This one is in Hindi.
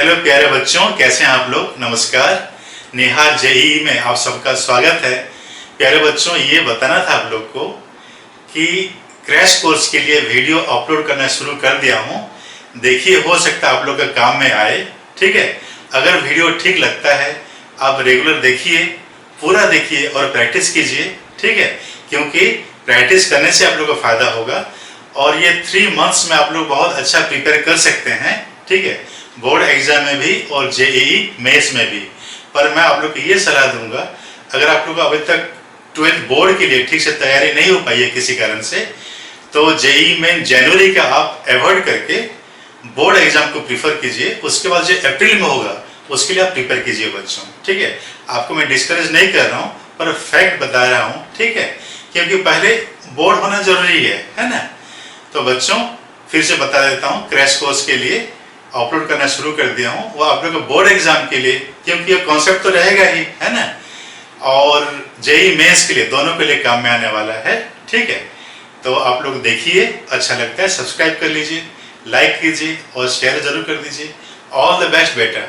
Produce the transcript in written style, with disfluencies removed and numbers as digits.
हेलो प्यारे बच्चों, कैसे हैं आप लोग। नमस्कार। निहार जेईई में आप सबका स्वागत है। प्यारे बच्चों, ये बताना था आप लोग को कि क्रैश कोर्स के लिए वीडियो अपलोड करना शुरू कर दिया हूँ। देखिए, हो सकता है आप लोग का काम में आए। ठीक है, अगर वीडियो ठीक लगता है आप रेगुलर देखिए, पूरा देखिए और प्रैक्टिस कीजिए। ठीक है, क्योंकि प्रैक्टिस करने से आप लोग को फायदा होगा और ये 3 मंथ्स में आप लोग बहुत अच्छा प्रिपेयर कर सकते हैं। ठीक है, बोर्ड एग्जाम में भी और जेईई मेंस में भी। पर मैं आप लोग को ये सलाह दूंगा, अगर आप लोग अभी तक 12th बोर्ड के लिए ठीक से तैयारी नहीं हो पाई है किसी कारण से, तो जेईई मेन जनवरी का आप अवॉइड करके बोर्ड एग्जाम को प्रीफर कीजिए। उसके बाद जो अप्रैल में होगा उसके लिए आप प्रिपेयर कीजिए बच्चों। ठीक है, आपको मैं डिस्करेज नहीं कर रहा हूँ, पर फैक्ट बता रहा हूँ। ठीक है, क्योंकि पहले बोर्ड होना जरूरी है ना। तो बच्चों, फिर से बता देता हूँ, क्रैश कोर्स के लिए अपलोड करना शुरू कर दिया हूँ, वो आप लोग बोर्ड एग्जाम के लिए, क्योंकि ये कॉन्सेप्ट तो रहेगा ही, है ना, और जेईई मेंस के लिए, दोनों के लिए काम में आने वाला है। ठीक है, तो आप लोग देखिए, अच्छा लगता है सब्सक्राइब कर लीजिए, लाइक कीजिए और शेयर जरूर कर दीजिए। ऑल द बेस्ट बेटा।